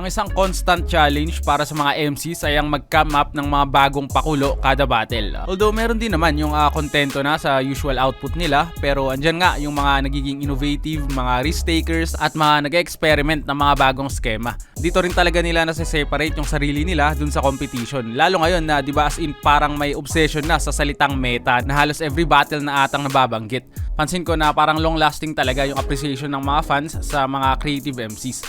isang constant challenge para sa mga MCs ay ang mag-come up ng mga bagong pakulo kada battle. Although meron din naman yung kontento na sa usual output nila, pero andyan nga yung mga nagiging innovative, mga risk takers at mga nag-experiment ng mga bagong skema. Dito rin talaga nila nasa-separate yung sarili nila dun sa competition. Lalo ngayon na diba as in parang may obsession na sa salitang meta na halos every battle na atang nababanggit. Pansin ko na parang long-lasting talaga yung appreciation ng mga fans sa mga creative MCs.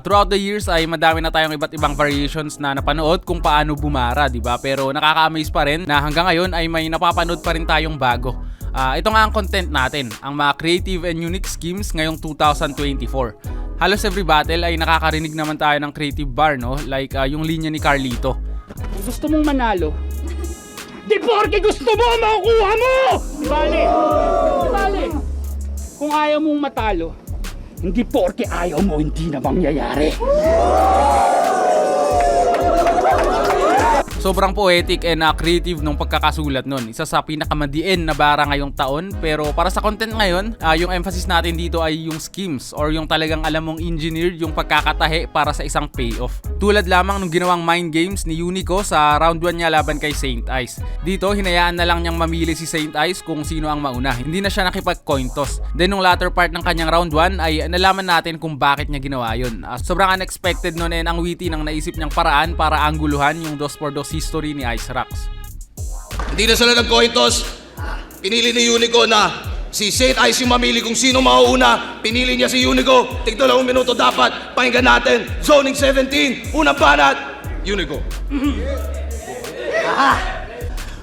Throughout the years ay madami na tayong iba't ibang variations na napanood kung paano bumara, di ba? Pero nakaka-amaze pa rin na hanggang ngayon ay may napapanood pa rin tayong bago. Ito nga ang content natin, ang mga creative and unique schemes ngayong 2024. Halos every battle ay nakakarinig naman tayo ng creative bar, no? Like yung linya ni Carlito. Gusto mong manalo? Di porke gusto mo, makukuha mo! Di bale. Kung ayaw mong matalo, hindi porke ayaw mo, hindi na mangyayari. Sobrang poetic and creative nung pagkakasulat nun. Isa sa pinakamadiin na bara ngayong taon. Pero para sa content ngayon, yung emphasis natin dito ay yung schemes or yung talagang alam mong engineered yung pagkakatahe para sa isang payoff. Tulad lamang nung ginawang mind games ni Unico sa round 1 niya laban kay Saint Ice. Dito, hinayaan na lang niyang mamili si Saint Ice kung sino ang mauna. Hindi na siya nakipag-coin toss. Then nung latter part ng kanyang round 1 ay nalaman natin kung bakit niya ginawa yun. Sobrang unexpected nun and ang witty ng naisip niyang paraan para angguluhan yung 2x2 history ni Ice Rocks. Hindi na sila nag-coin toss. Pinili ni Unico na si Saint Ice yung mamili kung sino mauuna. Pinili niya si Unico. Tigdo lang 1 minuto dapat. Pakinggan natin. Zoning 17. Unang banat. Unico.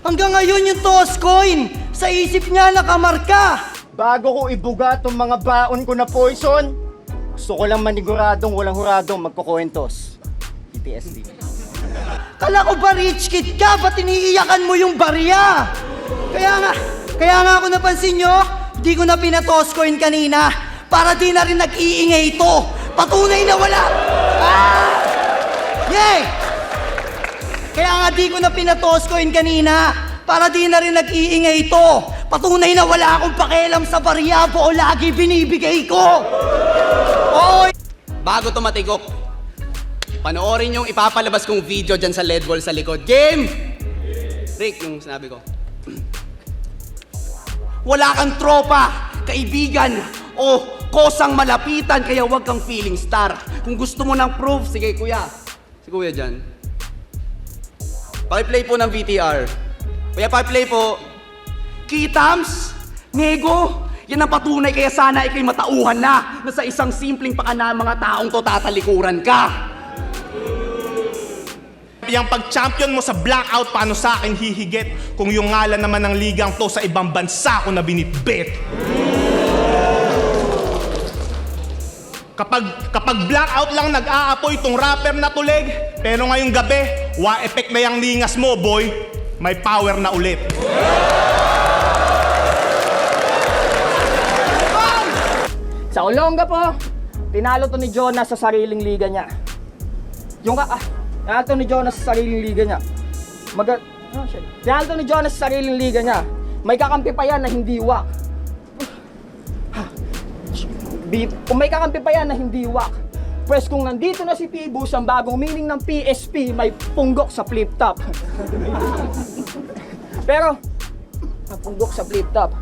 Hanggang ngayon yung toss coin, sa isip niya nakamarka. Bago ko ibuga tong mga baon ko na poison, gusto ko lang maniguradong walang huradong magko-coin toss. PTSD. Kala ko ba rich kid ka? Ba't iniiyakan mo yung barya? Kaya nga ako napansin nyo, di ko na pinatoss coin kanina para di na rin nag-iingay ito. Patunay na wala. Yay! Kaya nga di ko na pinatoss coin kanina para di na rin nag-iingay ito. Patunay na wala akong pakialam sa barya o lagi binibigay ko. Oy! Bago tumatigok, panoorin yung ipapalabas kong video dyan sa LED wall sa likod. Game! Rick, yung sinabi ko. Wala kang tropa, kaibigan, o kosang malapitan, kaya huwag kang feeling star. Kung gusto mo ng proof, sige kuya. Si kuya dyan. Pakiplay po ng VTR. Kuya, pakiplay po. Kitams, Nego, yan ang patunay kaya sana ikay matauhan na sa isang simpleng pakana mga taong to tatalikuran ka. Yung pag-champion mo sa blackout, paano sa akin hihigit kung yung ngalan naman ng ligang to sa ibang bansa ko na binitbit? Kapag blackout lang nag-aapoy tong rapper na tulig, pero ngayong gabi, wa-effect na yung lingas mo, boy. May power na ulit. Sa Olonga po, tinalo to ni Jonas sa sariling liga niya. Tinalo to ni Jonas sa sariling liga niya. Tinalo to ni Jonas sa sariling liga niya. May kakampi pa yan na hindi wak. Kung may kakampi pa yan na hindi wak, pues kung nandito na si Pibus, ang bagong meaning ng PSP, may punggok sa flip-top. Pero, ang punggok sa flip-top.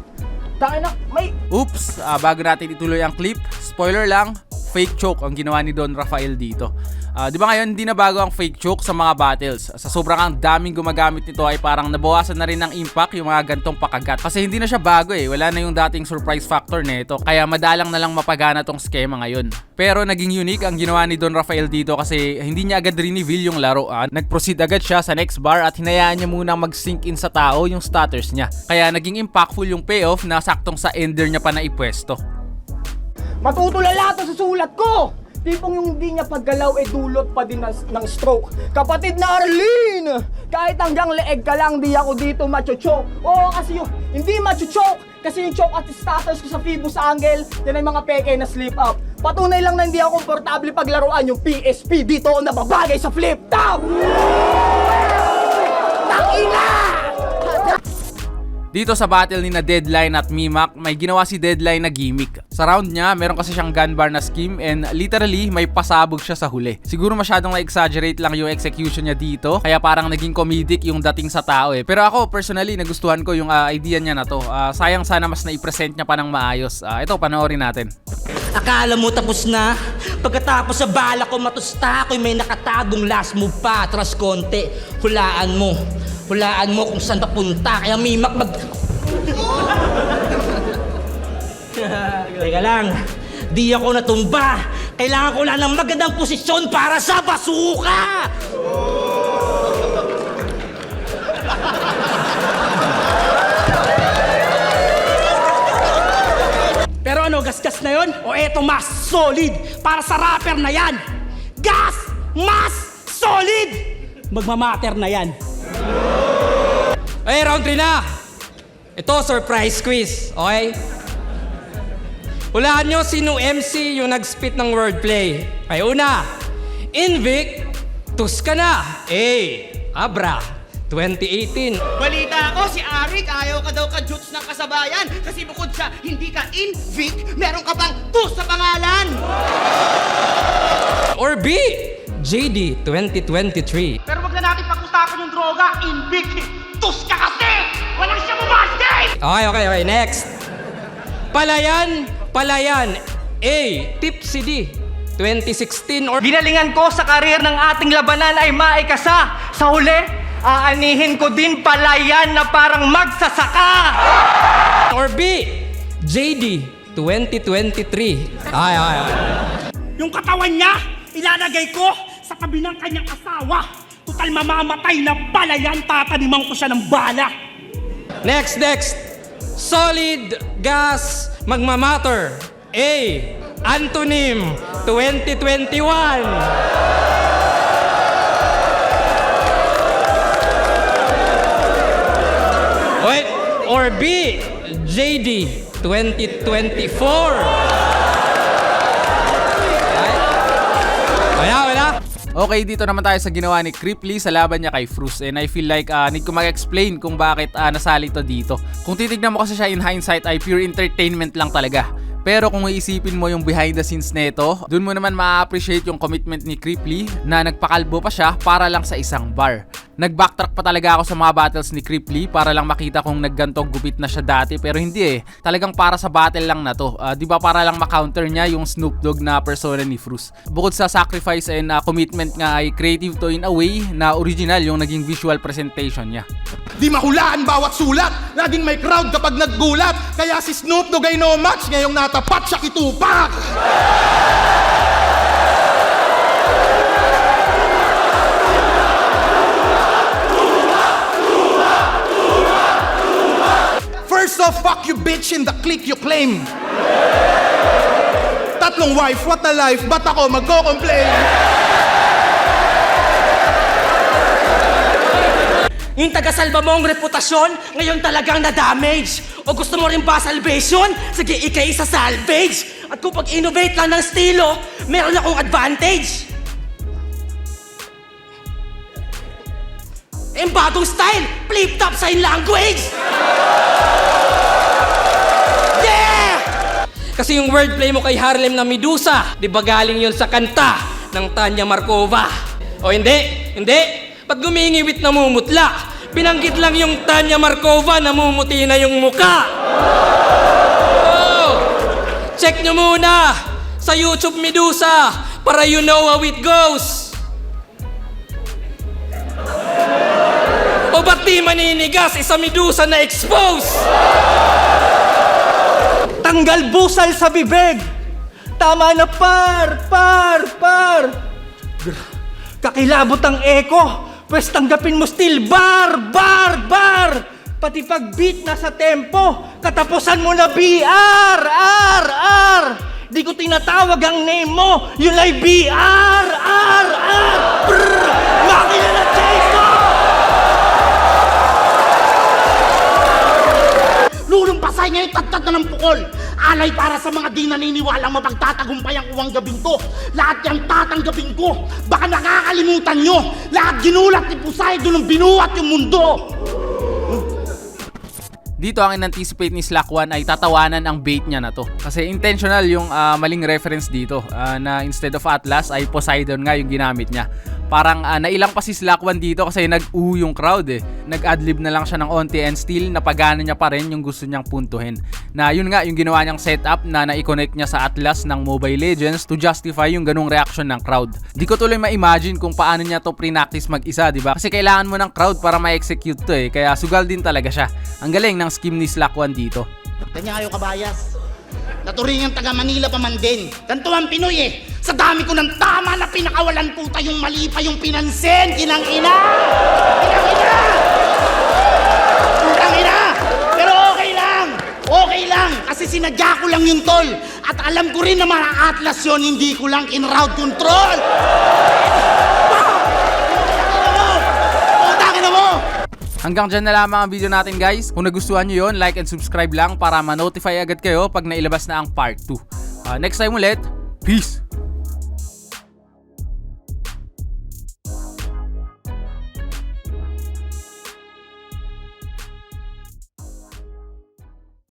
Oops, bago natin ituloy ang clip, spoiler lang, fake choke ang ginawa ni Don Rafael dito. Di ba ngayon hindi na bago ang fake choke sa mga battles? Sa sobrang ang daming gumagamit nito ay parang nabawasan na rin ng impact yung mga gantong pakagat. Kasi hindi na siya bago wala na yung dating surprise factor nito. Kaya madalang na lang mapagana tong skema ngayon. Pero naging unique ang ginawa ni Don Rafael dito kasi hindi niya agad reveal yung laro. Nag-proceed agad siya sa next bar at hinayaan niya munang mag-sink in sa tao yung stutters niya. Kaya naging impactful yung payoff na saktong sa ender niya pa na ipwesto. Matutulala to sa sulat ko! Tipong yung hindi niya paggalaw dulot pa din ng stroke. Kapatid na Arlene! Kahit hanggang leeg ka lang, di ako dito macho-choke. Oo, kasi yung hindi macho-choke. Kasi yung choke at status ko sa Phoebus Angle, yan ay mga peke na slip up. Patunay lang na hindi ako komportable paglaruan yung PSP. Dito ako nababagay sa flip top! Takina! Dito sa battle ni na Deadline at Mimak, may ginawa si Deadline na gimmick. Sa round niya, meron kasi siyang gun bar na scheme and literally may pasabog siya sa huli. Siguro masyadong na-exaggerate lang yung execution niya dito, kaya parang naging comedic yung dating sa tao eh. Pero ako personally, nagustuhan ko yung idea niya na to. Sayang sana mas na-present niya pa ng maayos. Ito, panoorin natin. Akala mo tapos na? Pagkatapos sa bala ko matusta ako'y may nakatagong last move pa, atras konti. Hulaan mo kung saan papunta. Kaya Mimak Teka lang, di ako natumba. Kailangan ko lang ng magandang posisyon para sa basuka. Pero ano, gasgas na yon? O eto mas solid para sa rapper na yan? Gas! Mas solid! Magmamatter na yan. Ay, round 3 na! Ito, surprise quiz, okay? Hulaan nyo sino MC yung nag-spit ng wordplay. Ay, una, Invictus ka na. A. Abra, 2018. Balita ko, si Arik, ayaw ka daw ka-jutes ng kasabayan kasi bukod sa hindi ka Invic, meron ka pang tus sa pangalan. Or B. JD, 2023. Pero wag na natin pag-usapan yung droga, Invic. Tus ka kasi! Walang siya bumasket! Okay, next. Palayan. A. Tipsy D, 2016. Or Ginalingan ko sa karir ng ating labanan ay maikasa. Sa huli, aanihin ko din palayan na parang magsasaka. Or B. JD, 2023. Ay. Yung katawan niya, ilalagay ko sa tabi ng kanyang asawa. Total mamamatay na bala yan, tataniman ko siya ng bala. Next. Solid gas magmamatter. A. Antonym, 2021. Wait, or B. JD, 2024. Wala. Okay, dito naman tayo sa ginawa ni Cripply sa laban niya kay Frus. And I feel like need ko mag-explain kung bakit nasali to dito. Kung titignan mo kasi siya in hindsight ay pure entertainment lang talaga. Pero kung iisipin mo yung behind the scenes nito, dun mo naman ma-appreciate yung commitment ni Cripply na nagpakalbo pa siya para lang sa isang bar. Nag-backtrack pa talaga ako sa mga battles ni Cripply para lang makita kung naggantong gupit na siya dati, pero hindi eh. Talagang para sa battle lang na to. Di ba para lang ma-counter niya yung Snoop Dogg na persona ni Frus. Bukod sa sacrifice and commitment nga ay creative to in a way na original yung naging visual presentation niya. Di mahulaan bawat sulat. Laging may crowd kapag naggulat. Kaya si Snoop Dogg ay no match. Ngayong natapat siya kitupak. First off, fuck you bitch in the clique you claim. Tatlong wife, what a life. Ba't ako magko-complain? Yung tagasalba mong reputasyon, ngayon talagang na-damage. O gusto mo rin ba salvation? Sige, ikay sa salvage. At kung pag-innovate lang ng estilo, meron akong advantage. Bagong style, flip-top sign language. Yeah! Kasi yung wordplay mo kay Harlem na Medusa, di ba galing yun sa kanta ng Tanya Markova? O hindi. Ba't gumingiwit na mumutla? Binanggit lang yung Tanya Markova, namumuti na yung muka. Oh! Check nyo muna sa YouTube Medusa para you know how it goes. O ba't di maninigas isa Medusa na expose? Tanggal busal sa bibig. Tama na par. Kakilabot ang eko. Pwes tanggapin mo still bar. Pati pag beat na sa tempo, katapusan mo na BR. Di ko tinatawag ang name mo, yun ay BR. Makina na chase mo! Lulumpasay ngayon tatat na ng pukol. Alay para sa mga di naniniwalang mapagtatagumpay ang uwang gabing to. Lahat yung tatanggapin ko. Baka nakakalimutan nyo. Lahat ginulat ni Poseidon nung binuhat yung mundo. Dito ang in-anticipate ni Slack One ay tatawanan ang bait niya na to. Kasi intentional yung maling reference dito na instead of Atlas ay Poseidon nga yung ginamit niya. Parang nailang pa si Slack One dito kasi nag-oo yung crowd eh. Nag-adlib na lang siya ng onti and still napagana niya pa rin yung gusto niyang puntuhin. Na yun nga yung ginawa niyang setup na na-connect niya sa Atlas ng Mobile Legends to justify yung ganung reaction ng crowd. Di ko tuloy ma-imagine kung paano niya to pre-practice mag-isa, di ba? Kasi kailangan mo ng crowd para ma-execute to eh. Kaya sugal din talaga siya. Ang galing ng scheme ni Slack One dito. Kanya kayo kabayas. Naturingan taga Manila pa man din. Ganito ang Pinoy eh. Sa dami ko ng tama na pinakawalan puta yung mali pa yung pinansin. Kinang ina! Kinang ina! Putang ina! Pero okay lang! Okay lang! Kasi sinadya ko lang yung tol. At alam ko rin na mga Atlas yun, hindi ko lang in-route control! Putang ina mo! Hanggang dyan na lamang ang video natin guys. Kung nagustuhan nyo yun, like and subscribe lang para ma-notify agad kayo pag nailabas na ang part 2. Next time ulit, peace!